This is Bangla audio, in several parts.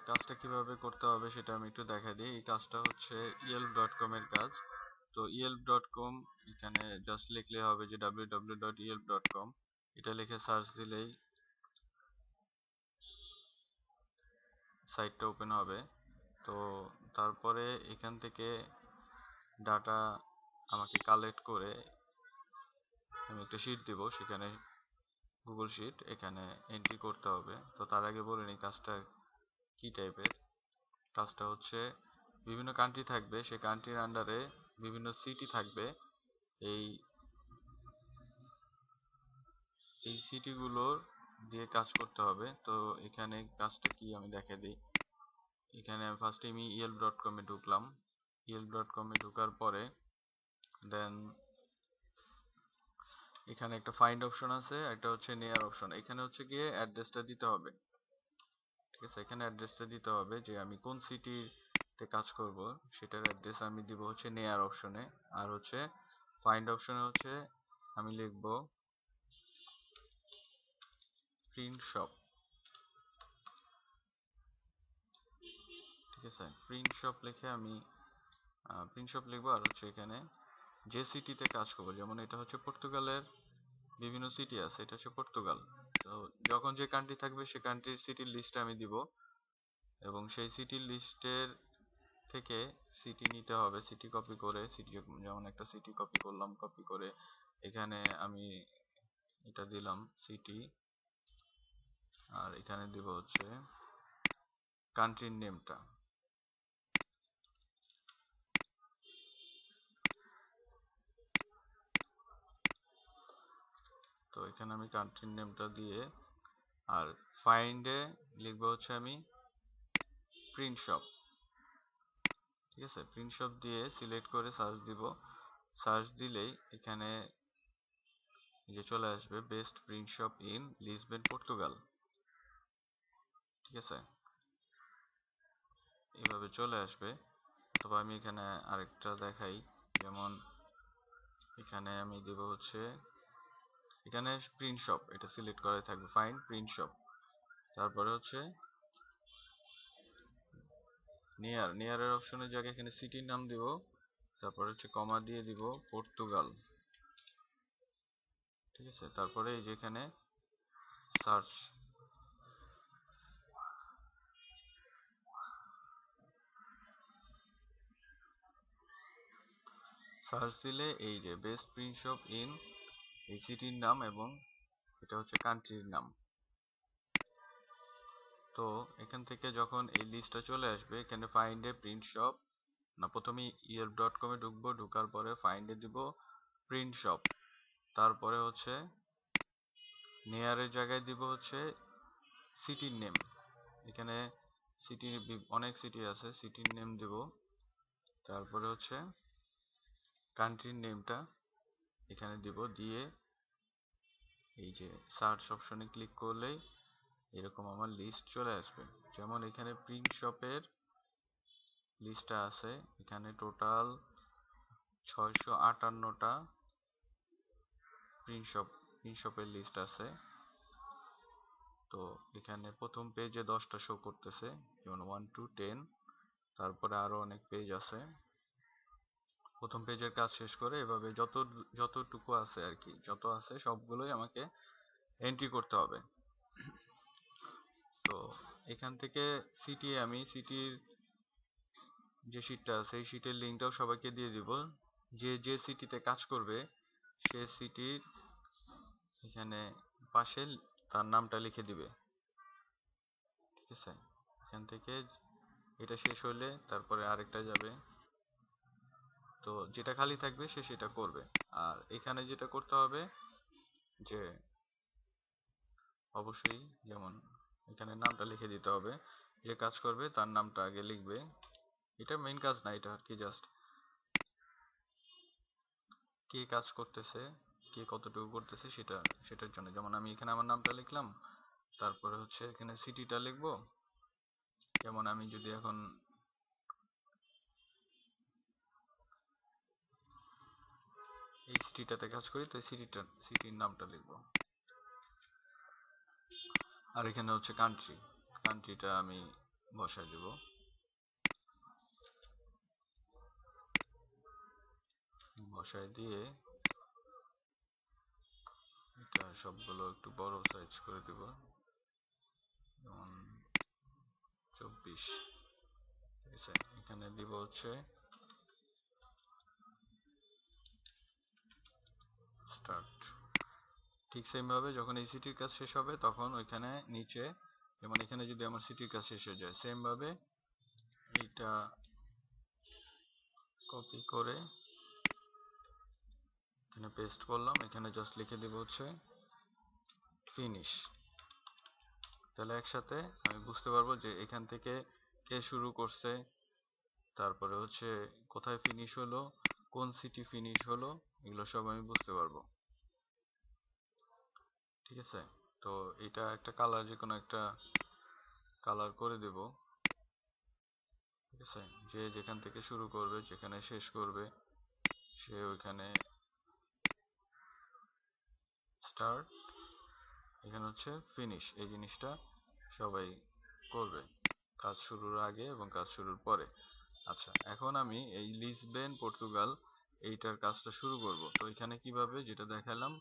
কাজটা কিভাবে করতে হবে সেটা আমি একটু দেখা দিই। এই কাজটা হচ্ছে yelp.com এর কাজ। তো yelp.com এখানে জাস্ট লিখলে হবে যে www.yelp.com, এটা লিখে সার্চ দিলেই সাইটটা ওপেন হবে। তো তারপরে এখান থেকে ডাটা আমাকে কালেক্ট করে আমি একটা শিট দিব, সেখানে গুগল শিট এখানে এন্ট্রি করতে হবে। তো তার আগে বলে নিই কাজটা কি টাইপের। কাজটা হচ্ছে বিভিন্ন কান্ট্রি থাকবে, সেই কান্ট্রির আন্ডারে বিভিন্ন সিটি থাকবে। এই এই সিটিগুলোর দিয়ে কাজ করতে হবে। তো এখানে কাজটা কি আমি দেখে দিই। এখানে ফার্স্টে আমি yelp.com এ ঢুকলাম। yelp.com এ ঢোকার পরে দেন এখানে একটা ফাইন্ড অপশন আছে, একটা হচ্ছে নেয়ার অপশন। এখানে হচ্ছে গিয়ে অ্যাড্রেসটা দিতে হবে, ঠিক আছে। এখানে অ্যাড্রেসটা দিতে হবে যে আমি কোন সিটিতে কাজ করব, সেটার অ্যাড্রেস আমি দিব হচ্ছে নেয়ার অপশনে। আর হচ্ছে ফাইন্ড অপশনে হচ্ছে আমি লিখব প্রিন্ট শপ, ঠিক আছে। প্রিন্ট শপ লিখে আমি প্রিন্ট শপ লিখবো। আর হচ্ছে এখানে যে সিটিতে কাজ করবো, যেমন এটা হচ্ছে পর্তুগালের বিভিন্ন সিটি আছে, এটা হচ্ছে পর্তুগাল। তো যখন যে কান্ট্রি থাকবে সে কান্ট্রির সিটির লিস্ট আমি দিব, এবং সেই সিটির লিস্টের থেকে সিটি নিতে হবে, সিটি কপি করে। সিটি যেমন একটা সিটি কপি করলাম, কপি করে এখানে আমি এটা দিলাম সিটি, আর এখানে দিব হচ্ছে কান্ট্রির নেমটা। তো এখানে আমি কান্ট্রির নেমটা দিয়ে, আর ফাইন্ডে লিখবো হচ্ছে আমি প্রিন্ট শপ, ঠিক আছে। প্রিন্ট শপ দিয়ে সিলেক্ট করে সার্চ দিব। সার্চ দিলেই এখানে যে চলে আসবে best print shop in Lisbon Portugal, ঠিক আছে। এভাবে চলে আসবে। অথবা আমি এখানে আরেকটা দেখাই, যেমন এখানে আমি দেব হচ্ছে এখানে প্রিন্ট শপ, এটা সিলেক্ট করা থাকবে ফাইন প্রিন্ট শপ। তারপরে হচ্ছে নিয়ারের অপশনের জায়গায় এখানে সিটির নাম দিব, তারপরে হচ্ছে কমা দিয়ে দিব পর্তুগাল, ঠিক আছে। তারপরে এই যে এখানে সার্চ সার্চ দিলে এই যে বেস্ট প্রিন্ট শপ ইন এই সিটির নাম এবং এটা হচ্ছে কান্ট্রির নাম। তো এখান থেকে যখন এই লিস্টটা চলে আসবে, এখানে ফাইন্ডে প্রিন্ট শপ না, প্রথমে yelp.com এ ঢুকবো, ঢুকার পরে ফাইন্ডে দিব প্রিন্ট শপ, তারপরে হচ্ছে নেয়ারের জায়গায় দিব হচ্ছে সিটির নেম। এখানে সিটির অনেক সিটি আছে, সিটির নেম দিব। তারপরে হচ্ছে কান্ট্রির নেমটা এখানে দিব, দিয়ে এই যে সার্চ অপশনে ক্লিক করলেই এরকম আমার লিস্ট চলে আসবে। যেমন এখানে প্রিন্ট শপের লিস্টটা আছে, এখানে টোটাল 658টা প্রিন্ট শপের লিস্ট আছে। তো এখানে প্রথম পেজে 10টা শো করতেছে, যেমন 1 to 10। তারপরে আরো অনেক পেজ আছে। প্রথম পেজের কাজ শেষ করে এভাবে যতটুকু আছে আর কি, যত আছে সবগুলোই আমাকে এন্ট্রি করতে হবে। তো এখান থেকে আমি সিটির যে শিটটা আছে এই শিটের লিঙ্কটাও সবাইকে দিয়ে দিব। যে যে সিটিতে কাজ করবে সে সিটির এখানে পাশে তার নামটা লিখে দিবে, ঠিক আছে। এখান থেকে এটা শেষ হলে তারপরে আরেকটা যাবে। তো যেটা খালি থাকবে সে সেটা করবে। আর এখানে যেটা করতে হবে যে অবশ্যই যেমন এখানে নামটা লিখে দিতে হবে, যে কাজ করবে তার নামটা আগে লিখবে। এটা মেইন কাজ না, এটা আর কি জাস্ট কে কাজ করতেছে, কে কতটুকু করতেছে সেটার জন্য। যেমন আমি এখানে আমার নামটা লিখলাম, তারপরে হচ্ছে এখানে সিটিটা লিখবো। যেমন আমি যদি এখন এই সিটিটাতে কাজ করি, তো সিটির নামটা লিখবো। আর এখানে হচ্ছে কান্ট্রিটা আমি বসাই দেব। বসাই দিয়ে এটা সবগুলো একটু বড় সাইজ করে দিব, যেমন 24। ঠিক আছে, এখানে দিব হচ্ছে স্টার্ট। ঠিক সেম ভাবে যখন এই সিটির কাজ শেষ হবে তখন ওইখানে নিচে, যেমন এখানে যদি আমার সিটির কাজ শেষ হয়ে যায়, সেম ভাবে এইটা কপি করে এখানে পেস্ট করলাম, এখানে জাস্ট লিখে দেব হচ্ছে ফিনিশ। তাহলে একসাথে আমি বুঝতে পারবো যে এখান থেকে কে শুরু করছে, তারপরে হচ্ছে কোথায় ফিনিশ হলো, কোন সিটি ফিনিশ হলো, এগুলো সব আমি বুঝতে পারবো। ঠিক আছে, তো এটা একটা কালার, যে কোনো একটা কালার করে দেব। ঠিক আছে, যে যেখান থেকে শুরু করবে, যেখানে শেষ করবে, সে ওইখানে স্টার্ট, এখানে হচ্ছে ফিনিশ। এই জিনিসটা সবাই করবে কাজ শুরুর আগে এবং কাজ শুরুর পরে। আচ্ছা, এখন আমি এই লিসবেন পর্তুগাল এইটার কাজটা শুরু করব। তো এখানে কিভাবে, যেটা দেখালাম,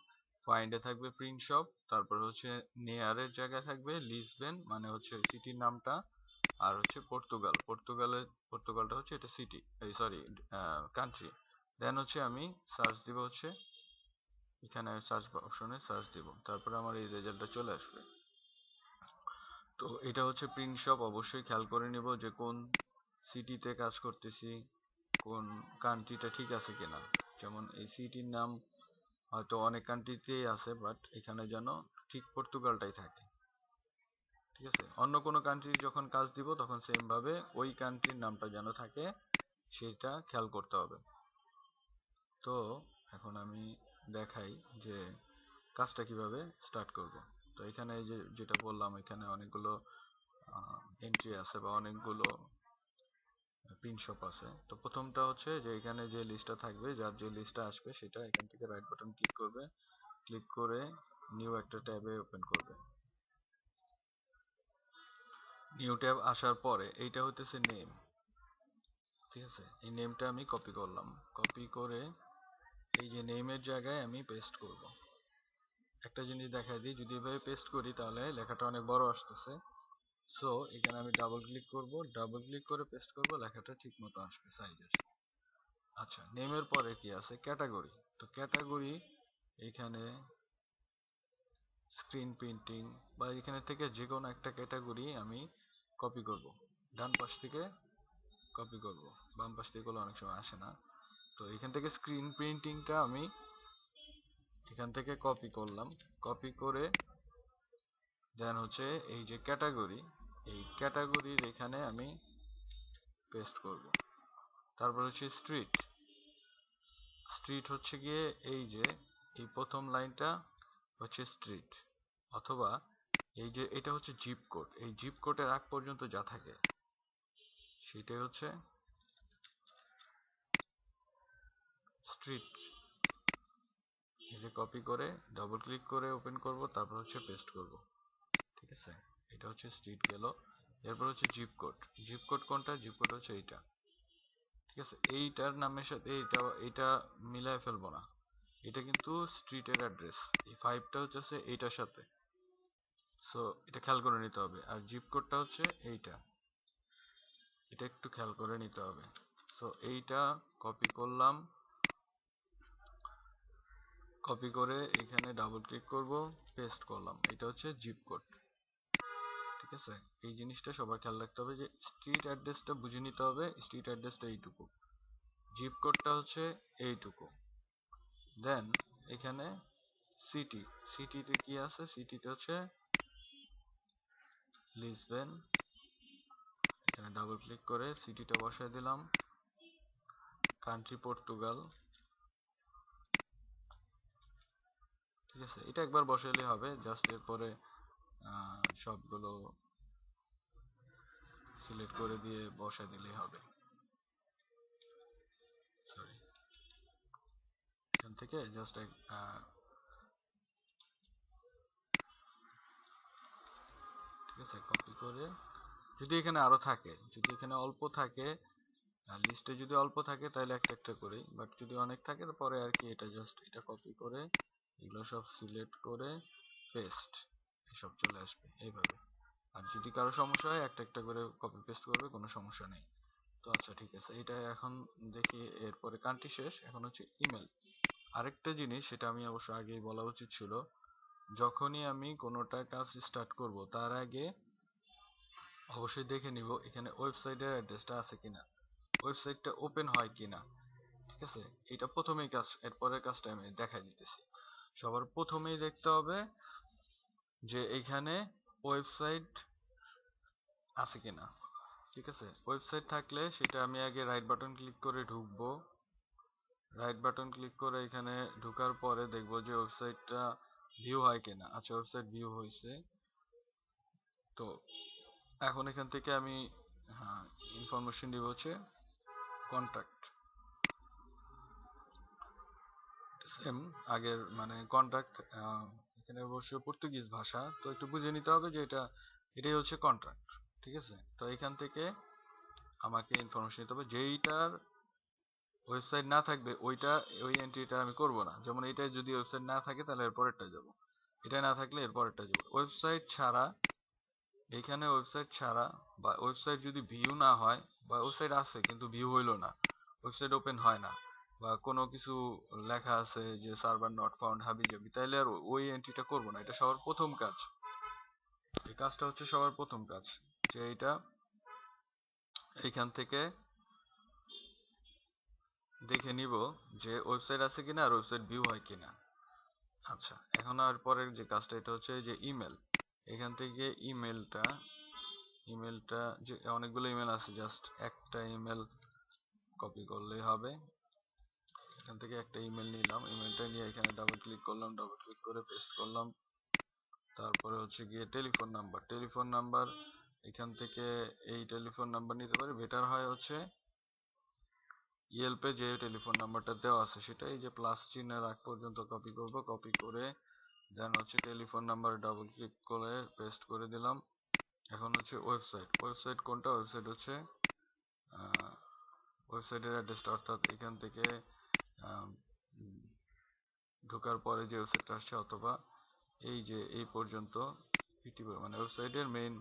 ফাইন্ডে থাকবে প্রিন্ট শপ, তারপরে হচ্ছে নেয়ারের জায়গায় থাকবে লিসবেন, মানে হচ্ছে সিটির নামটা, আর হচ্ছে পর্তুগাল, পর্তুগালটা হচ্ছে এটা সিটি, এই সরি কান্ট্রি। দেন হচ্ছে আমি সার্চ দিব, হচ্ছে এখানে সার্চ অপশনে সার্চ দিব, তারপরে আমার এই রেজাল্টটা চলে আসবে। তো এটা হচ্ছে প্রিন্ট শপ, অবশ্যই খেয়াল করে নিব যে কোন সিটিতে কাজ করতেছি, কোন কান্ট্রিটা ঠিক আছে কিনা। যেমন এই সিটির নাম হয়তো অনেক কান্ট্রিতেই আছে, বাট এখানে যেন ঠিক পর্তুগালটাই থাকে। ঠিক আছে, অন্য কোনো কান্ট্রির যখন কাজ দিব তখন সেম ভাবে ওই কান্ট্রির নামটা যেন থাকে, সেটা খেয়াল করতে হবে। তো এখন আমি দেখাই যে কাজটা কিভাবে স্টার্ট করব। তো এখানে এই যে যেটা বললাম, এখানে অনেকগুলো এন্ট্রি আছে বা অনেকগুলো প্রিন্ট শপ আছে। তো প্রথমটা হচ্ছে যে এখানে যে লিস্টটা থাকবে, যার যে লিস্টটা আসবে, সেটা এখান থেকে রাইট বাটন ক্লিক করবে, ক্লিক করে নিউ একটা ট্যাবে ওপেন করবে। নিউ ট্যাব আসার পরে এইটা হইতেছে নেম। ঠিক আছে, এই নেমটা আমি কপি করলাম, কপি করে এই যে নেমের জায়গায় আমি পেস্ট করব। একটা জিনিস দেখাই দিই, যদি এভাবে পেস্ট করি তাহলে লেখাটা অনেক বড় আসতেছে। সো এখানে আমি ডাবল ক্লিক করব, ডাবল ক্লিক করে পেস্ট করব, লেখাটা ঠিক মতো আসবে, সাইজ আসবে। আচ্ছা, নেমের পরে কি আছে, ক্যাটাগরি। তো ক্যাটাগরি এখানে স্ক্রিন প্রিন্টিং বা এখানে থেকে যে কোনো একটা ক্যাটাগরি আমি কপি করব, ডান পাশ থেকে কপি করব, বাম পাশ থেকে অনেক সময় আসে না। তো এখান থেকে স্ক্রিন প্রিন্টিংটা আমি এখান থেকে কপি করলাম, কপি করে দেন হচ্ছে এই যে ক্যাটাগরি, এই ক্যাটাগরির এখানে আমি পেস্ট করব। তারপর হচ্ছে স্ট্রিট, স্ট্রিট হচ্ছে গিয়ে এই যে এই প্রথম লাইনটা হচ্ছে স্ট্রিট, অথবা এই যে এটা হচ্ছে জিপ কোড, এই জিপ কোডের আগ পর্যন্ত যা থাকে সেটাই হচ্ছে স্ট্রিট। এটা কপি করে ডবল ক্লিক করে ওপেন করব, তারপর হচ্ছে পেস্ট করব। ঠিক আছে, এটা হচ্ছে স্ট্রিট গেল। এরপর হচ্ছে জিপ কোড, জিপ কোড কোনটা, জিপ কোড হচ্ছে এইটা। ঠিক আছে, এইটার নামের সাথে এইটা এইটা মিলায় ফেলবো না, এটা কিন্তু স্ট্রিটের অ্যাড্রেস, এই 5টা হচ্ছে এইটার সাথে। সো এটা খেয়াল করে নিতে হবে। আর জিপ কোডটা হচ্ছে এইটা, এটা একটু খেয়াল করে নিতে হবে। সো এইটা কপি করলাম, কপি করে এখানে ডাবল ক্লিক করব, পেস্ট করলাম, এটা হচ্ছে জিপ কোড। ঠিক আছে, এই জিনিসটা সবার খেয়াল রাখতে হবে যে স্ট্রিট অ্যাড্রেসটা বুঝে নিতে হবে, স্ট্রিট অ্যাড্রেসটা এইটুকু, জিপ কোডটা হচ্ছে এইটুকু। দেন এখানে সিটি, সিটিতে কি আছে, সিটিতে হচ্ছে লিসবেন, এখানে ডাবল ক্লিক করে সিটিটা বসায় দিলাম, কান্ট্রি পর্তুগাল। ঠিক আছে, এটা একবার বসাইলেই হবে, জাস্ট এরপরে সবগুলো সিলেক্ট করে দিয়ে বসায় দিলেই হবে। সরি, এখান থেকে জাস্ট ঠিক আছে, কপি করে যদি এখানে আরো থাকে, যদি এখানে অল্প থাকে, লিস্টে যদি অল্প থাকে তাহলে একটা একটা করি, বাট যদি অনেক থাকে পরে আর কি এটা জাস্ট এটা কপি করে এগুলো সব সিলেক্ট করে পেস্ট এসব চলে আসবে এইভাবে। আর যদি কারো সমস্যা হয় একটা একটা করে কপি পেস্ট করবে, কোনো সমস্যা নেই। তো আচ্ছা ঠিক আছে, এটা এখন দেখি। এরপরে কান্ট্রি শেষ, এখন হচ্ছে ইমেল। আরেকটা জিনিস, সেটা আমি অবশ্য আগেই বলা উচিত ছিল, যখনই আমি কোনোটা কাজ স্টার্ট করব তার আগে অবশ্যই দেখে নিব এখানে ওয়েবসাইটের অ্যাড্রেসটা আছে কিনা, ওয়েবসাইটটা ওপেন হয় কিনা। ঠিক আছে, এটা প্রথমেই কাজ, এরপরের কাজটা আমি দেখাই দিতেছি। সবার প্রথমেই দেখতে হবে যে এইখানে ওয়েবসাইট আছে কিনা। ঠিক আছে, ওয়েবসাইট থাকলে সেটা আমি আগে রাইট বাটন ক্লিক করে ঢুকবো। রাইট বাটন ক্লিক করে এখানে ঢোকার পরে দেখবো যে ওয়েবসাইটটা ভিউ হয় কিনা। আচ্ছা, ওয়েবসাইট ভিউ হয়েছে। তো এখন এখান থেকে আমি হ্যাঁ ইনফরমেশন দিব হচ্ছে কন্ট্যাক্ট, সেম আগের মানে কন্ট্যাক্ট। এখানে অবশ্য পর্তুগিজ ভাষা, তো একটু বুঝে নিতে হবে যে এটাই হচ্ছে কন্ট্রাক্ট। ঠিক আছে, তো এখান থেকে আমাকে ইনফরমেশন দিতে হবে যেইটার ওয়েবসাইট না থাকবে ওই এন্ট্রিটা আমি করব না। যেমন এটা যদি ওয়েবসাইট না থাকে তাহলে এর পরেরটা যাব, এটা না থাকলে এর পরেরটা যাব। ওয়েবসাইট ছাড়া, এখানে ওয়েবসাইট ছাড়া বা ওয়েবসাইট যদি ভিউ না হয়, বা ওয়েবসাইট আছে কিন্তু ভিউ হইলো না, ওয়েবসাইট ওপেন হয় না, বা কোনো কিছু লেখা আছে যে সার্ভার নট ফাউন্ড হাবিজাবি, তাইলে আর ওই এন্ট্রিটা করব না। এটা সবার প্রথম কাজ, এই কাজটা হচ্ছে সবার প্রথম কাজ, যে এটা এখান থেকে দেখে নিব যে ওয়েবসাইট আছে কিনা আর ওয়েবসাইট ভিউ হয় কিনা। আচ্ছা, এখন আর পরের যে কাজটা, এটা হচ্ছে যে ইমেল। এখান থেকে ইমেলটা যে অনেকগুলো ইমেল আছে, জাস্ট একটা ইমেল কপি করলেই হবে। এখান থেকে একটা ইমেল নিলাম, ইমেলটা নিয়ে এখানে ডাবল ক্লিক করলাম, ডাবল ক্লিক করে পেস্ট করলাম। তারপরে হচ্ছে গিয়ে টেলিফোন নাম্বার এখান থেকে এই টেলিফোন নাম্বার নিতে পারি। বেটার হয় হচ্ছে ইয়েলপে যে টেলিফোন নাম্বারটা দেওয়া আছে সেটা, এই যে প্লাস চিহ্নের আগ পর্যন্ত কপি করব, কপি করে দেন হচ্ছে টেলিফোন নাম্বার ডাবল ক্লিক করে পেস্ট করে দিলাম। এখন হচ্ছে ওয়েবসাইট কোনটা, ওয়েবসাইট হচ্ছে ওয়েবসাইটের অ্যাড্রেসটা, অর্থাৎ এখান থেকে ঢোকার পরে যে ওয়েবসাইটটা আসছে, অথবা এই যে এই পর্যন্ত মানে ওয়েবসাইটের মেইন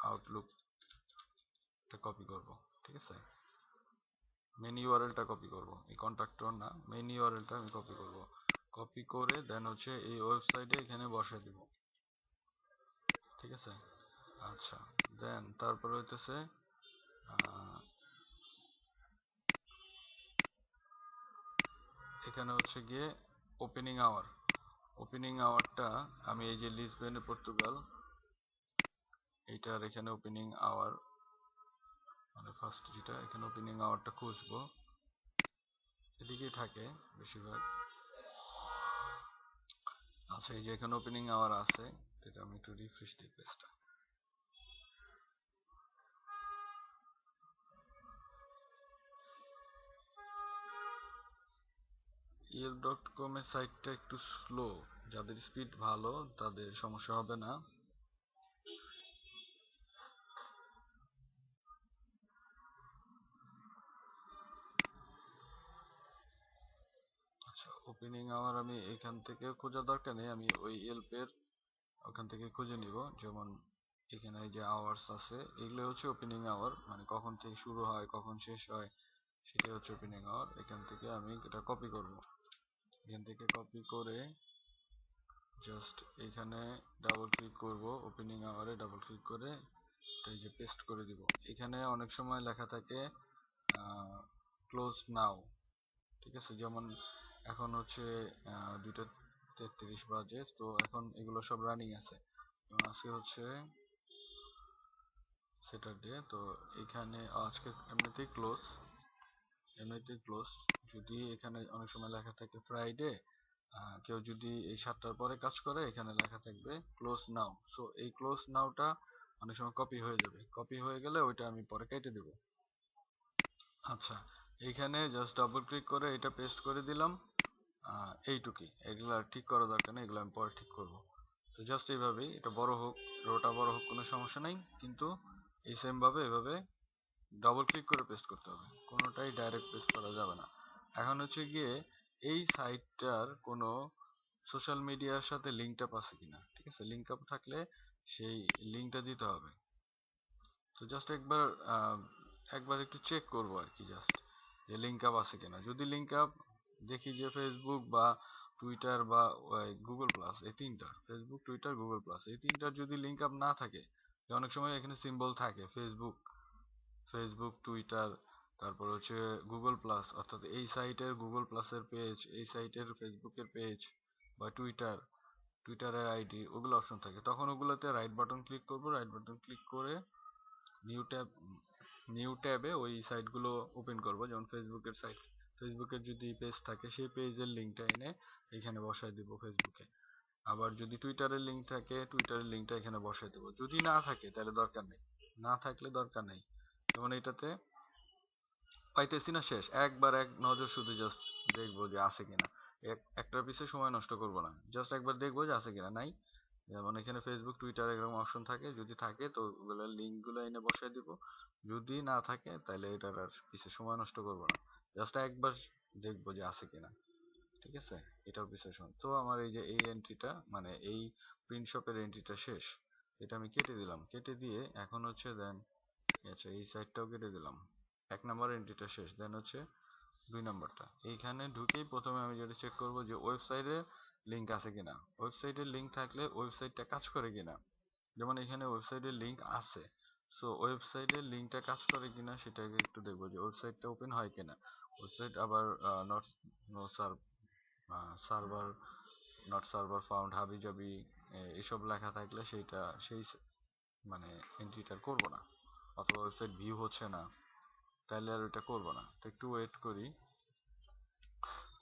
আউটলুকটা কপি করব। ঠিক আছে, মেইন ইউআরএলটা কপি করব, এই কন্ট্রাক্টর না, মেইন ইউআরএলটা আমি কপি করব। কপি করে দেন হচ্ছে এই ওয়েবসাইটে এখানে বসাই দিব। ঠিক আছে, আচ্ছা, দেন তারপরে হইতেছে এখানে হচ্ছে গিয়ে ওপেনিং আওয়ারটা আমি এই যে লিসবেন পর্তুগাল এইটার এখানে ওপেনিং আওয়ার মানে ফার্স্ট যেটা এখানে ওপেনিং আওয়ারটা খুঁজবো, এদিকেই থাকে বেশিরভাগ। আচ্ছা, এই যে এখানে ওপেনিং আওয়ার আছে, এটা আমি একটু রিফ্রেশ দিই পেজটা। yelp.com এর সাইটটা একটু স্লো, যাদের স্পিড ভালো তাদের সমস্যা হবে না। আচ্ছা, ওপেনিং আওয়ার আমি এখান থেকে খোঁজার দরকার নেই, আমি ওই ইয়েলপের ওখান থেকে খুঁজে নিব। যেমন এখানে যে আওয়ার্স আছে, এগুলো হচ্ছে ওপেনিং আওয়ার, মানে কখন থেকে শুরু হয় কখন শেষ হয় সেটাই হচ্ছে ওপেনিং আওয়ার। এখান থেকে আমি এটা কপি করব, এখান থেকে কপি করে জাস্ট এখানে ডাবল ক্লিক করব, ওপেনিং আওয়ারে ডাবল ক্লিক করে এই যে পেস্ট করে দিব। এখানে অনেক সময় লেখা থাকে ক্লোজ নাও। ঠিক আছে, যেমন এখন হচ্ছে 2:33 বাজে, তো এখন এগুলো সব রানিং আছে। যেমন আজকে হচ্ছে স্যাটারডে, তো এখানে আজকে এমনিতেই ক্লোজ। যদি এখানে অনেক সময় লেখা থাকে ফ্রাইডে, কেউ যদি এই 7টার পরে কাজ করে এখানে লেখা থাকবে ক্লোজ নাও। সো এই ক্লোজ নাওটা অনেক সময় কপি হয়ে যাবে, কপি হয়ে গেলে ওইটা আমি পরে কেটে দেব। আচ্ছা, এইখানে জাস্ট ডাবল ক্লিক করে এটা পেস্ট করে দিলাম। এইটুকুই, এগুলো আর ঠিক করা দরকার নেই, এগুলো আমি পরে ঠিক করব। তো জাস্ট এইভাবেই, এটা বড় হোক রোটা বড় হোক কোনো সমস্যা নাই, কিন্তু এই সেম ভাবে এভাবে ডবল ক্লিক করে পেস্ট করতে হবে, কোনোটাই ডাইরেক্ট পেস্ট করা যাবে না। এখন হচ্ছে গিয়ে এই সাইটটার কোনো সোশ্যাল মিডিয়ার সাথে লিঙ্ক আপ আছে কিনা, ঠিক আছে, লিঙ্ক আপ থাকলে সেই লিঙ্কটা দিতে হবে। তো জাস্ট একবার একটু চেক করবো আর কি, জাস্ট যে লিঙ্ক আপ আছে কিনা। যদি লিঙ্ক আপ দেখি যে ফেসবুক বা টুইটার বা গুগল প্লাস, এই তিনটা, ফেসবুক টুইটার গুগল প্লাস, এই তিনটার যদি লিঙ্ক আপ না থাকে, অনেক সময় এখানে সিম্বল থাকে ফেসবুক, টুইটার, তারপর হচ্ছে গুগল প্লাস, অর্থাৎ এই সাইটের গুগল প্লাসের পেজ, এই সাইটের ফেসবুকের পেজ বা টুইটারের আইডি, ওগুলো অপশন থাকে, তখন ওগুলোতে রাইট বাটন ক্লিক করব, রাইট বাটন ক্লিক করে নিউ ট্যাব, ট্যাবে ওই সাইটগুলো ওপেন করব। যেমন ফেসবুকের সাইট, ফেসবুকের যদি পেজ থাকে সেই পেজের লিঙ্কটা এনে এখানে বসায় দিব ফেসবুকে। আবার যদি টুইটারের লিঙ্ক থাকে টুইটারের লিঙ্কটা এখানে বসায় দেবো। যদি না থাকে তাহলে দরকার নেই, না থাকলে দরকার নেই। যেমন এটাতে পাইতেছি না, শেষ, একবার এক নজর শুধু জাস্ট দেখবো যে আছে কিনা, একটার পিছে সময় নষ্ট করব না, জাস্ট একবার দেখবো যে আছে কিনা। নাই, যেমন এখানে ফেসবুক টুইটার এরকম অপশন থাকে, যদি থাকে তো ওগুলোর লিঙ্ক গুলো এনে বসাই দিব, যদি না থাকে তাহলে এটার আর পিছে সময় নষ্ট করব না, জাস্ট একবার দেখবো যে আছে কিনা, ঠিক আছে। এটাও পিছিয়ে সময়। তো আমার এই যে এই এন্ট্রিটা, মানে এই প্রিন্ট শপের এন্ট্রিটা শেষ, এটা আমি কেটে দিলাম, কেটে দিয়ে এখন হচ্ছে দেন, আচ্ছা এই সাইডটাও কেটে দিলাম, এক নাম্বার এন্ট্রিটা শেষ। দেন হচ্ছে দুই নাম্বারটা, এইখানে ঢুকেই প্রথমে আমি যেটা চেক করব যে ওয়েবসাইটে লিংক আছে কিনা, ওয়েবসাইটের লিংক থাকলে ওয়েবসাইটটা কাজ করে কিনা। যেমন এখানে ওয়েবসাইটের লিংক আছে, সো ওয়েবসাইটের লিংকটা কাজ করে কিনা সেটাকে একটু দেখবো যে ওয়েবসাইটটা ওপেন হয় কিনা। ওয়েবসাইট আবার not know server, not server found, হাবি জাবি এসব লেখা থাকলে সেইটা সেই মানে এন্ট্রিটা করব না, অথবা ওয়েবসাইট ভিউ হচ্ছে না, তাহলে আর ওইটা করব না। তো একটু ওয়েট করি।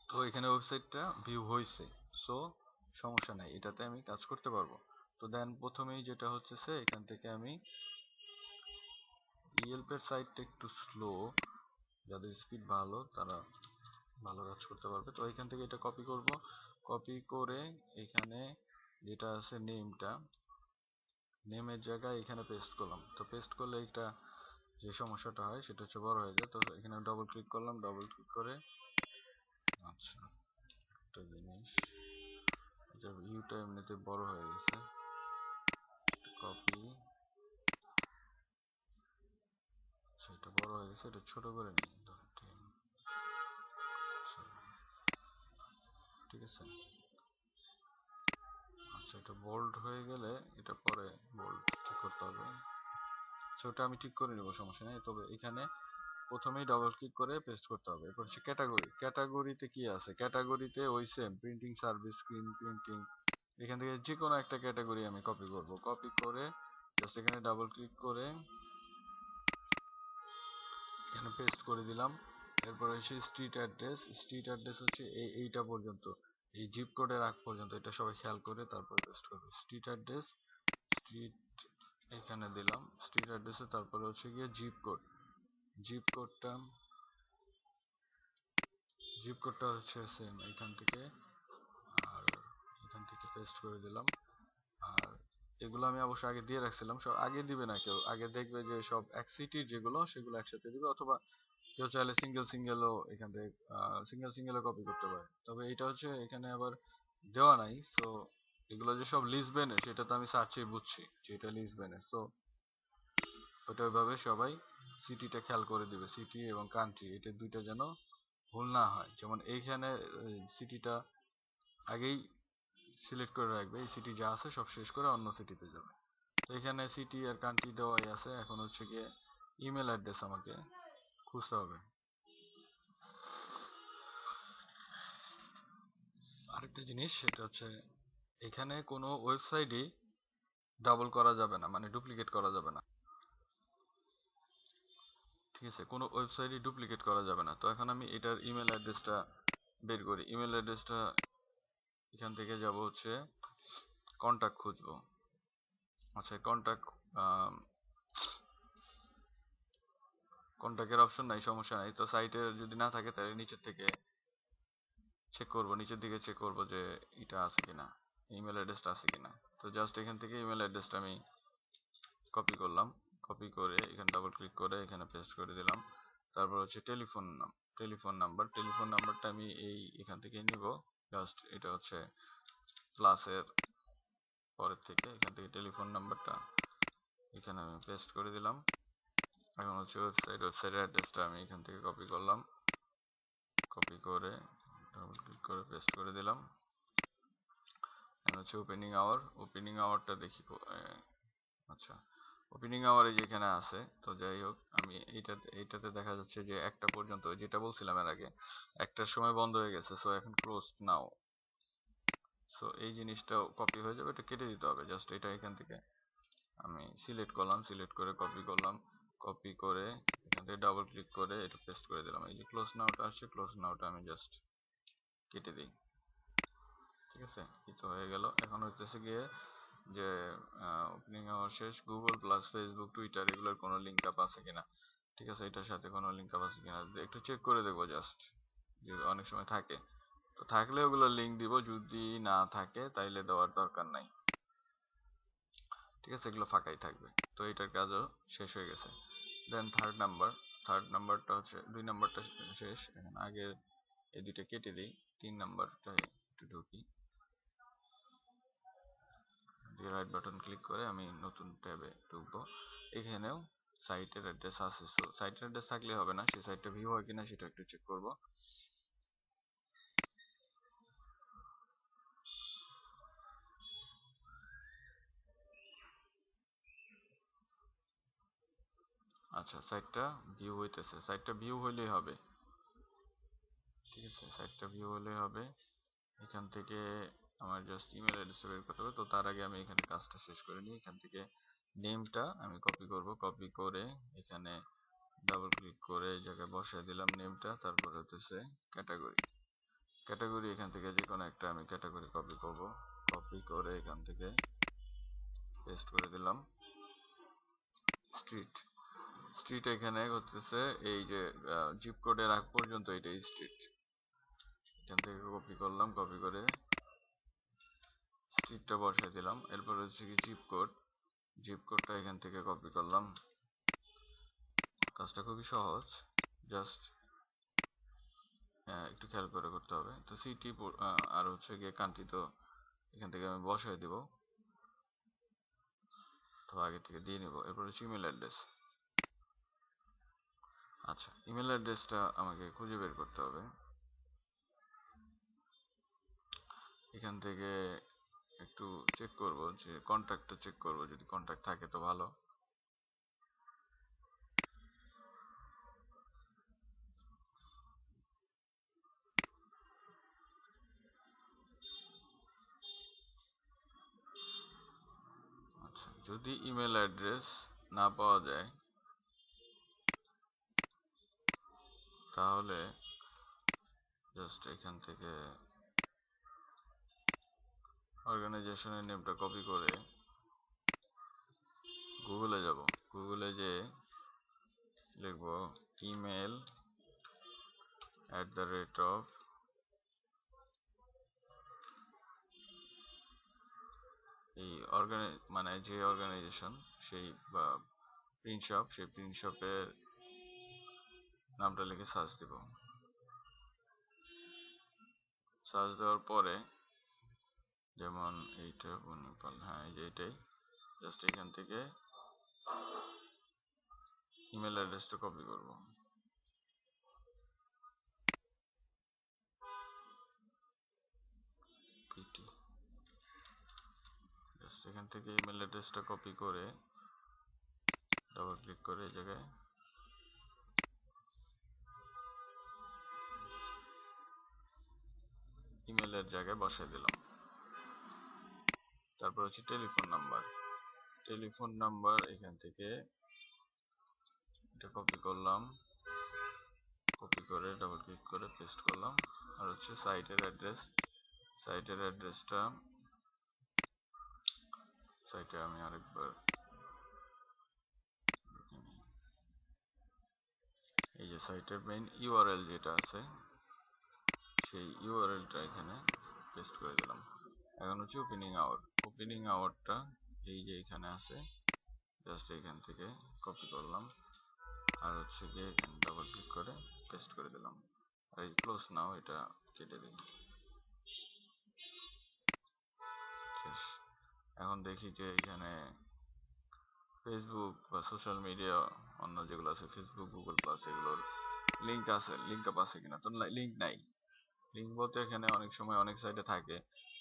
তো এখানে ওয়েবসাইটটা ভিউ হয়েছে, সো সমস্যা নাই, এটাতে আমি কাজ করতে পারবো। তো দেন প্রথমেই যেটা হচ্ছে এখান থেকে আমি ইয়েলপের সাইটটা একটু স্লো, যাদের স্পিড ভালো তারা ভালো কাজ করতে পারবে। তো এখান থেকে এটা কপি করব, কপি করে এখানে যেটা আছে নেমটা, নেমের জায়গায় এখানে পেস্ট করলাম। তো পেস্ট করলে এটা যে সমস্যাটা হয় সেটা হচ্ছে বড় হয়ে যায়। তো এখানে ডবল ক্লিক করলাম, ডবল ক্লিক করে আচ্ছা একটা জিনিস, এটা ভিউটা এমনিতে বড় হয়ে গেছে, কপি, সেটা বড় হয়ে গেছে, এটা ছোট করে নিই, ঠিক আছে। আচ্ছা এটা বোল্ড হয়ে গেলে এটা পরে বোল্ড ঠিক করতে হবে, সেটা আমি ঠিক করে নেব, সমস্যা নেই। তবে এখানে প্রথমেই ডবল ক্লিক করে পেস্ট করতে হবে। এরপর হচ্ছে ক্যাটাগরি, ক্যাটাগরিতে কি আছে, ক্যাটাগরিতে ওই same printing service, screen printing, এখান থেকে যে কোনো একটা ক্যাটাগরি আমি কপি করব, কপি করে জাস্ট এখানে ডাবল ক্লিক করে এখানে পেস্ট করে দিলাম। এরপর হচ্ছে স্ট্রিট অ্যাড্রেস, স্ট্রিট অ্যাড্রেস হচ্ছে এইটা পর্যন্ত, এই জিপ কোডের আগ পর্যন্ত, এটা সবাই খেয়াল করে তারপর পেস্ট করবে। স্ট্রিট অ্যাড্রেস, স্ট্রিট এখানে দিলাম স্ট্রিট অ্যাড্রেসে, তারপরে হচ্ছে গিয়ে জিপ কোড, জিপ কোডটা, জিপ কোডটা হচ্ছে সেম এখান থেকে, আর এখান থেকে পেস্ট করে দিলাম। আর এগুলো আমি অবশ্য আগে দিয়ে রাখছিলাম, সব আগে দিবে না কেউ, আগে দেখবে যে সব এক সিটির যেগুলো সেগুলো একসাথে দিবে, অথবা কেউ চাইলে সিঙ্গেল সিঙ্গেলও এখান থেকে সিঙ্গেল সিঙ্গেলও কপি করতে পারে। তবে এটা হচ্ছে এখানে আবার দেওয়া নাই, সো এগুলো যে সব লিসবেনে সেটা তো আমি সার্চে বুঝছি যে এটা লিসবেনে, সো ওটা ওইভাবে সবাই সিটিটা খেয়াল করে দিবে, সিটি এবং কান্ট্রি এটা দুইটা যেন ভুল না হয়। যেমন এইখানে সিটিটা আগেই সিলেক্ট করে রাখবে, এই সিটি যা আছে সব শেষ করে অন্য সিটিতে যাবে। তো এখানে সিটি আর কান্ট্রি দেওয়াই আছে, এখন হচ্ছে গিয়ে ইমেল অ্যাড্রেস আমাকে খুঁজতে হবে। আরেকটা জিনিস সেটা হচ্ছে এখানে কোনো ওয়েবসাইটই ডাবল করা যাবে না, মানে ডুপ্লিকেট করা যাবে না, ঠিক আছে, কোনো ওয়েবসাইটই ডুপ্লিকেট করা যাবে না। তো এখন আমি এটার ইমেল অ্যাড্রেসটা বের করি, ইমেল অ্যাড্রেসটা এখান থেকে যাব হচ্ছে কন্টাক্ট খুঁজবো। আচ্ছা কন্টাক্ট, কন্টাক্টের অপশন নাই, সমস্যা নাই। তো সাইটে যদি না থাকে তাহলে নিচের থেকে চেক করব, নিচের দিকে চেক করব যে এটা আছে কিনা, ইমেল অ্যাড্রেসটা আছে কিনা। তো জাস্ট এখান থেকে ইমেল অ্যাড্রেসটা আমি কপি করলাম, কপি করে এখানে ডাবল ক্লিক করে এখানে পেস্ট করে দিলাম। তারপর হচ্ছে টেলিফোন নাম্বারটা আমি এখান থেকে নিব। জাস্ট এটা হচ্ছে প্লাসের পরের থেকে এখান থেকে টেলিফোন নাম্বারটা এখানে আমি পেস্ট করে দিলাম। এখন হচ্ছে ওয়েবসাইটের অ্যাড্রেসটা আমি এখান থেকে কপি করলাম, কপি করে ডাবল ক্লিক করে পেস্ট করে দিলাম। এখন হচ্ছে ওপেনিং আওয়ারটা দেখি। আচ্ছা, ওপেনিং আওয়ার এই যে এখানে আছে। তো যাই হোক, আমি এইটাতে দেখা যাচ্ছে যে একটা পর্যন্ত, যেটা বলছিলাম এর আগে, একটার সময় বন্ধ হয়ে গেছে। সো এখন ক্লোজ নাও। সো এই জিনিসটাও কপি হয়ে যাবে, এটা কেটে দিতে হবে। জাস্ট এটা এখান থেকে আমি সিলেক্ট করলাম, সিলেক্ট করে কপি করলাম, কপি করে এখান থেকে ডাবল ক্লিক করে এটা পেস্ট করে দিলাম। এই যে ক্লোজ নাওটা আসছে, ক্লোজ নাওটা আমি জাস্ট কেটে দিই। ঠিক আছে, এই তো হয়ে গেল। এখন হইতেছে গিয়ে যে ওপেনিং আওয়ার শেষ, গুগল প্লাস ফেসবুক টুইটার এগুলোর কোনো লিঙ্ক আপ আছে কিনা। ঠিক আছে, এটার সাথে কোনো লিঙ্ক আপ আছে কিনা একটু চেক করে দেখবো জাস্ট, যে অনেক সময় থাকে। তো থাকলে ওগুলো লিঙ্ক দিব, যদি না থাকে তাইলে দেওয়ার দরকার নাই। ঠিক আছে, এগুলো ফাঁকাই থাকবে। তো এটার কাজও শেষ হয়ে গেছে। দেন থার্ড নাম্বারটা হচ্ছে, 2 নাম্বারটা শেষ। এখন আগে এই দুইটা কেটে দিই, 3 নাম্বারটা একটু ঢুকি, রাইট বাটন ক্লিক করে আমি নতুন ট্যাবে ঢুকবো। এখানেও সাইটের অ্যাড্রেস আছে। সো সাইটের অ্যাড্রেস থাকলে হবে না, সেই সাইটটা ভিউ হয় কিনা সেটা একটু চেক করব। আচ্ছা, সাইটটা ভিউ হইতেছে, সাইটটা ভিউ হইলেই হবে। ঠিক আছে, সাইটটা ভিউ হলেই হবে। এখান থেকে আমার জাস্ট ইমেল অ্যাড্রেসটা বের করতে হবে। তো তার আগে আমি এখানে কাজটা শেষ করে নিই। এখান থেকে নেমটা আমি কপি করব, কপি করে এখানে ডাবল ক্লিক করে এই জায়গায় বসায় দিলাম নেমটা। তারপর হতেছে ক্যাটাগরি এখান থেকে যে কোনো একটা আমি ক্যাটাগরি কপি করব, কপি করে এখান থেকে পেস্ট করে দিলাম। স্ট্রিট স্ট্রিট এখানে হতেছে এই যে জিপ কোডের আগ পর্যন্ত এটাই স্ট্রিট। এখান থেকে কপি করলাম, কপি করে স্ট্রিটটা বসাই দিলাম। এরপর হচ্ছে কি জিপ কোডটা এখান থেকে কপি করলাম। কাজটা খুবই সহজ, জাস্ট একটু খেয়াল করে করতে হবে। তো সিটি আর হচ্ছে গিয়ে কান্ট্রি তো এখান থেকে আমি বসাই দিব, তো আগে থেকে দিয়ে নিব। এরপর হচ্ছে ইমেল অ্যাড্রেস। আচ্ছা, ইমেল অ্যাড্রেসটা আমাকে খুঁজে বের করতে হবে। এখান থেকে একটু চেক করব, যে কন্ট্যাক্টটা চেক করব, যদি কন্ট্যাক্ট থাকে তো ভালো। আচ্ছা, যদি ইমেল অ্যাড্রেস না পাওয়া যায় তাহলে জাস্ট এখান থেকে অর্গানাইজেশনের নেমটা কপি করে গুগলে যাব। গুগলে যে লিখব ইমেল @, এই মানে যে অর্গানাইজেশন, সেই বা প্রিন্ট শপ, সেই প্রিন্ট শপের নামটা লিখে সার্চ দিব। সার্চ দেওয়ার পরে যেমন এইটা বনিপাল, হ্যাঁ এই যে এটাই, জাস্ট এখান থেকে ইমেল অ্যাড্রেসটা কপি করব। পিটি, জাস্ট এখান থেকে ইমেল অ্যাড্রেসটা কপি করে ডাবল ক্লিক করে এই জায়গায় ইমেলের জায়গায় বসাই দিলাম। তারপর হচ্ছে টেলিফোন নাম্বার এখান থেকে এটা কপি করলাম, কপি করে ডাবল ক্লিক করে পেস্ট করলাম। আর হচ্ছে সাইটের অ্যাড্রেসটা সাইটে আমি আরেকবার এই যে সাইটের মেইন ইউআরএল যেটা আছে সেই ইউআরএলটা এখানে পেস্ট করে দিলাম। এখন হচ্ছে ওপেনিং আওয়ারটা এই যে এখানে আছে, জাস্ট এখান থেকে কপি করলাম, আর হচ্ছে গিয়ে এখানে ডাবল ক্লিক করে পেস্ট করে দিলাম, আর এই ক্লোজ নাও এটা কেটে দিই। এখন দেখি যে এখানে ফেসবুক বা সোশ্যাল মিডিয়া অন্য যেগুলো আছে ফেসবুক, গুগল প্লাস, এগুলোর লিঙ্ক আছে, লিঙ্ক আপ আছে কিনা। তো লিঙ্ক নাই। লিঙ্ক বলতে এখানে অনেক সময় অনেক সাইটে থাকে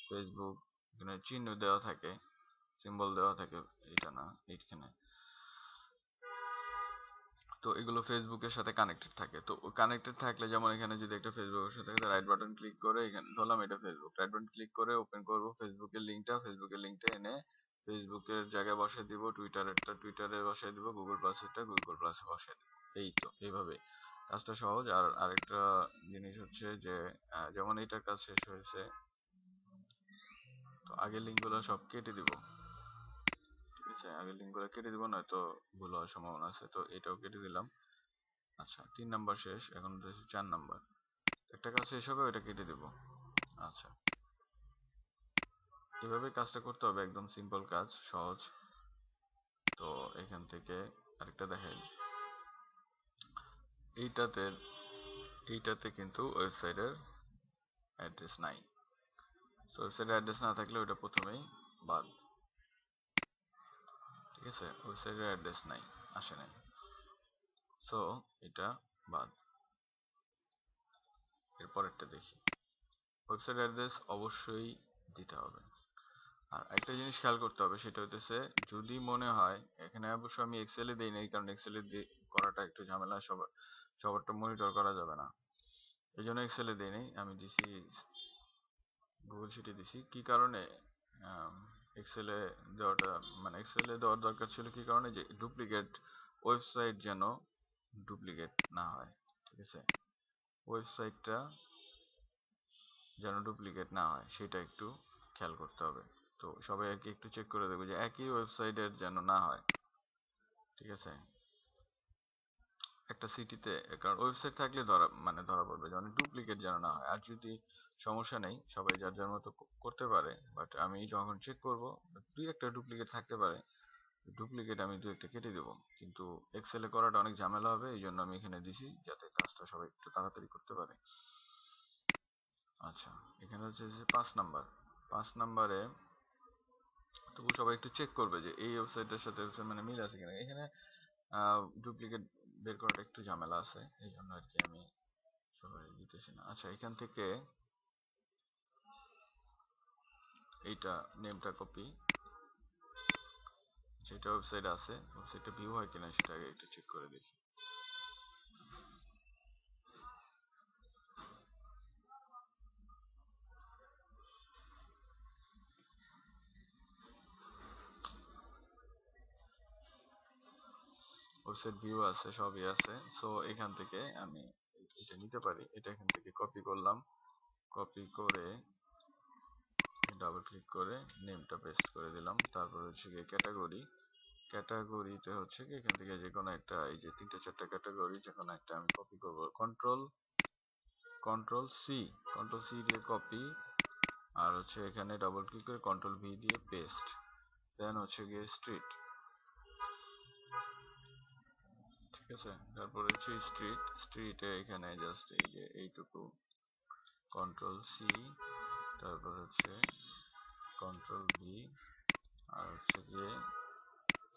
ফেসবুক, এখানে চিহ্ন দেওয়া থাকে, সিম্বল দেওয়া থাকে, এটা না এইখানে। তো এগুলো ফেসবুকের সাথে কানেক্টেড থাকে। তো কানেক্টেড থাকলে যেমন এখানে যদি একটা ফেসবুকের সাথে থাকে, রাইট বাটন ক্লিক করে এখানে ধরলাম এটা ফেসবুক, রাইট বাটন ক্লিক করে ওপেন করব ফেসবুকের লিঙ্কটা এনে ফেসবুকের জায়গায় বসিয়ে দিব, টুইটারেরটা টুইটারে বসিয়ে দিব, গুগল প্লাসেরটা গুগল প্লাসে বসিয়ে দিব। এই তো এইভাবে কাজটা সহজ। আর আরেকটা জিনিস হচ্ছে যে যেমন এইটার কাজ শেষ হয়েছে, তো আগের লিঙ্কগুলো সব কেটে দিব। ঠিক আছে, আগের লিঙ্কগুলো কেটে দিব, নয়তো ভুল হওয়ার সম্ভাবনা আছে। তো এটাও কেটে দিলাম। আচ্ছা, 3 নাম্বার শেষ, এখন হচ্ছে 4 নাম্বার। একটা কাজ শেষ হবে, ওইটা কেটে দেব। আচ্ছা, এভাবে কাজটা করতে হবে, একদম সিম্পল কাজ, সহজ। তো এখান থেকে আরেকটা দেখাই, এইটাতে এইটাতে কিন্তু ওয়েবসাইটের অ্যাড্রেস নাই। তো ওয়েবসাইটের অ্যাড্রেস না থাকলে ওইটা প্রথমেই বাদ। ঠিক আছে, ওয়েবসাইটের অ্যাড্রেস নাই, আসে নাই, সো এটা বাদ। এরপরেরটা দেখি, ওয়েবসাইট অ্যাড্রেস অবশ্যই দিতে হবে। আর একটা জিনিস খেয়াল করতে হবে, সেটা হইতেছে যদি মনে হয়, এখানে অবশ্য আমি এক্সেলে দেই নাই, কারণ এক্সেলে করাটা একটু ঝামেলা, সবারটা মনিটর করা যাবে না, এই জন্য এক্সেলে দেই নাই, আমি দিছি গুগল শিটে দিছি। কি কারণে এক্সেলে দেওয়াটা, মানে এক্সেলে দেওয়ার দরকার ছিল কি কারণে, যে ডুপ্লিকেট ওয়েবসাইট যেন ডুপ্লিকেট না হয়। ঠিক আছে, ওয়েবসাইটটা যেন ডুপ্লিকেট না হয় সেটা একটু খেয়াল করতে হবে। তো সবাই আর কি একটু চেক করে দেখবে যে একই ওয়েবসাইটের যেন না হয়। ঠিক আছে, একটা সিটিতে, কারণ ওয়েবসাইট থাকলে ধরা পড়বে, যেন ডুপ্লিকেট যেন না হয়। আর যদি সমস্যা নেই, সবাই যার যার মতো করতে পারে, বাট আমি যখন চেক করব দুই একটা ডুপ্লিকেট থাকতে পারে, ডুপ্লিকেট আমি দুই একটা কেটে দেবো। কিন্তু এক্সেলে করাটা অনেক ঝামেলা হবে, এই জন্য আমি এখানে দিছি, যাতে কাজটা সবাই একটু তাড়াতাড়ি করতে পারে। আচ্ছা, এখানে হচ্ছে যে 5 নাম্বার, 5 নাম্বারে তবু সবাই একটু চেক করবে যে এই ওয়েবসাইটের সাথে ওয়েবসাইট মানে মিল আছে কিনা। এখানে ডুপ্লিকেট বের করাটা একটু ঝামেলা আছে, এই জন্য আর কি আমি সবাই দিতেছি না। আচ্ছা, এখান থেকে এইটা নেমটা কপি, যেটা ওয়েবসাইট আছে ওয়েবসাইটটা ভিউ হয় কিনা সেটা আগে একটু চেক করে দেখি। ওয়েবসাইট ভিউ আছে, সবই আছে। সো এখান থেকে আমি এটা নিতে পারি, এটা এখান থেকে কপি করলাম, কপি করে ডাবল ক্লিক করে নেমটা পেস্ট করে দিলাম। তারপর হচ্ছে গিয়ে ক্যাটাগরি, ক্যাটাগরিতে হচ্ছে কি এখান থেকে যে কোনো একটা, এই যে 3-4টা ক্যাটাগরি, যে কোনো একটা আমি কপি করব, কন্ট্রোল সি দিয়ে কপি, আর হচ্ছে এখানে ডাবল ক্লিক করে কন্ট্রোল ভি দিয়ে পেস্ট, দেন হচ্ছে গিয়ে স্ট্রিট। ঠিক আছে, তারপর হচ্ছে স্ট্রিটে এখানে জাস্ট এই যে এইটুকু কন্ট্রোল সি, তারপর হচ্ছে কন্ট্রোল ভি, আর হচ্ছে গিয়ে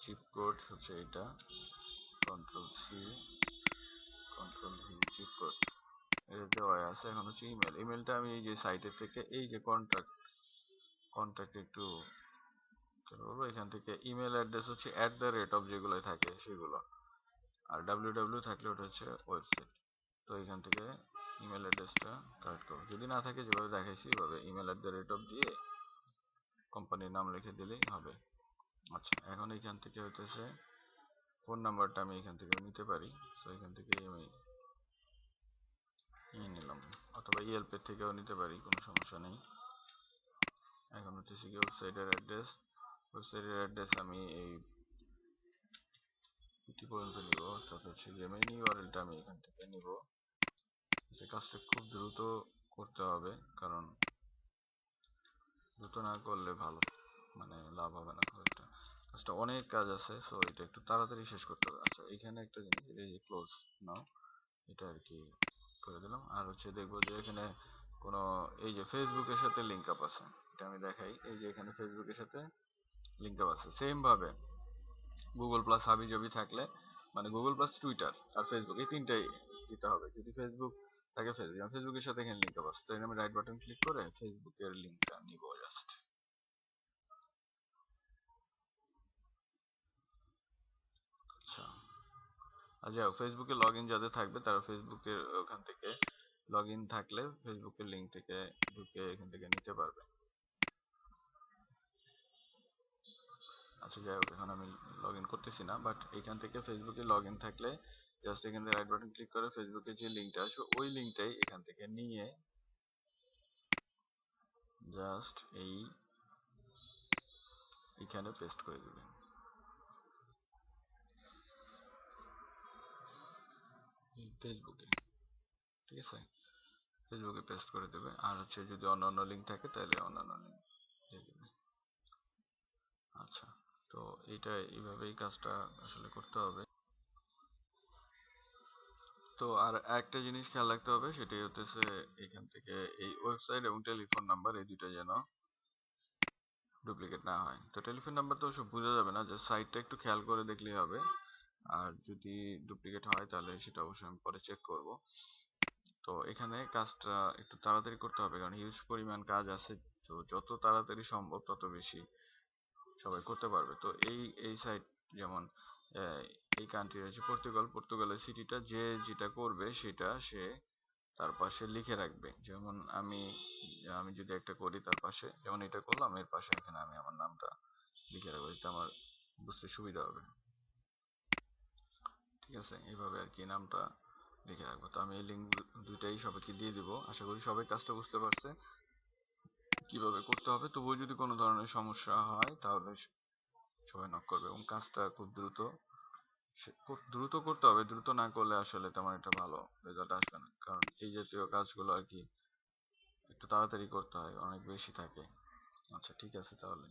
চিপ কোড হচ্ছে এটা, কন্ট্রোল সি কন্ট্রোল ভি চিপ কোড, এটা দেওয়া আছে। এখন হচ্ছে ইমেলটা আমি এই যে সাইটের থেকে এই যে কন্ট্যাক্ট একটু বলবো, এখান থেকে ইমেল অ্যাড্রেস হচ্ছে @ যেগুলো থাকে সেগুলো, আর www থাকলে ওটা হচ্ছে ওয়েবসাইট। তো এখান থেকে ইমেল অ্যাড্রেসটা কালেক্ট করবো, যদি না থাকে যেভাবে দেখাইছি এভাবে email@ দিয়ে কোম্পানির নাম লিখে দিলেই হবে। আচ্ছা, এখন এখান থেকে হইতেছে ফোন নাম্বারটা আমি এখান থেকেও নিতে পারি, তো এখান থেকে আমি নিলাম, অথবা ইয়েলপের থেকেও নিতে পারি, কোনো সমস্যা নেই। এখন হচ্ছে কি ওয়েবসাইটের অ্যাড্রেস আমি এই পিটি পর্যন্ত নিব, অর্থাৎ হচ্ছে যে মেইন ইউআরএলটা আমি এখান থেকে নিব। সে কাজটা খুব দ্রুত করতে হবে, কারণ দ্রুত না করলে ভালো, মানে লাভ হবে না খুব একটা। কাজটা অনেক কাজ আছে, সো এটা একটু তাড়াতাড়ি শেষ করতে হবে। আচ্ছা এখানে একটা জিনিস, এই যে ক্লোজ নাও, এটা আর কি করে দিলাম। আর হচ্ছে দেখবো যে এখানে কোনো এই যে ফেসবুকের সাথে লিঙ্ক আপ আছে, এটা আমি দেখাই। এই যে এখানে ফেসবুকের সাথে লিঙ্ক আপ আছে, সেম ভাবে গুগল প্লাস হাবি জাবি থাকলে, মানে গুগল প্লাস টুইটার আর ফেসবুক এই তিনটাই দিতে হবে। যদি ফেসবুক থাকে ফেসবুক, যেমন ফেসবুকের সাথে এখানে লিঙ্ক আপ আছে, তো এখানে আমি রাইট বাটন ক্লিক করে ফেসবুকের লিঙ্কটা নিব জাস্ট। আচ্ছা, আর যাই হোক, ফেসবুকে লগ ইন যাদের থাকবে তারা ফেসবুকের ওখান থেকে লগ ইন থাকলে ফেসবুকের লিঙ্ক থেকে ঢুকে এখান থেকে নিতে পারবে। আচ্ছা যাই হোক, এখন আমি লগ ইন করতেছি না, বাট এখান থেকে ফেসবুকে লগ ইন থাকলে জাস্ট এখান থেকে রাইট বাটন ক্লিক করে ফেসবুকে যে লিঙ্কটা আসবে ওই লিঙ্কটাই এখান থেকে নিয়ে জাস্ট এইখানে পেস্ট করে দিবেন। ফেসবুকে, ঠিক আছে, ফেসবুকে পেস্ট করে দেবে। আর হচ্ছে যদি অন্যান্য লিঙ্ক থাকে তাহলে অন্যান্য লিঙ্ক দিয়ে দেবে। আচ্ছা, তো এইটা এইভাবেই কাজটা আসলে করতে হবে। তো আর একটা জিনিস খেয়াল রাখতে হবে, সেটাই হতেছে এখান থেকে এই ওয়েবসাইট এবং টেলিফোন নাম্বার এই দুইটা যেন ডুপ্লিকেট না হয়। তো টেলিফোন নাম্বার তো সব বোঝা যাবে না, যে সাইটটা একটু খেয়াল করে দেখলেই হবে। আর যদি ডুপ্লিকেট হয় তাহলে সেটা অবশ্যই আমি পরে চেক করব। তো এখানে কাজটা একটু তাড়াতাড়ি করতে হবে, কারণ হিউজ পরিমাণ কাজ আছে। তো যত তাড়াতাড়ি সম্ভব তত বেশি সবাই করতে পারবে। তো এই সাইট যেমন আহ, এই কান্ট্রি আছে পর্তুগাল, পর্তুগালের সিটিটা যে যেটা করবে সেটা সে তার পাশে লিখে রাখবে। যেমন আমি আমি যদি একটা করি, তার পাশে যেমন এটা করলাম, এর পাশে এখানে আমি আমার নামটা লিখে রাখবো, এটা আমার বুঝতে সুবিধা হবে। ঠিক আছে, এইভাবে আর কি নামটা লিখে রাখবো। তো আমি এই লিঙ্ক দুইটাই সবাইকে দিয়ে দিব। আশা করি সবাই কাজটা বুঝতে পারছে কিভাবে করতে হবে। তবুও যদি কোনো ধরনের সমস্যা হয় তাহলে সবাই নক করবে, এবং কাজটা খুব দ্রুত খুব দ্রুত করতে হবে। দ্রুত না করলে আসলে তেমন একটা ভালো রেজাল্ট আসবে না, কারণ এই জাতীয় কাজগুলো আর কি একটু তাড়াতাড়ি করতে হয়, অনেক বেশি থাকে। আচ্ছা ঠিক আছে তাহলে।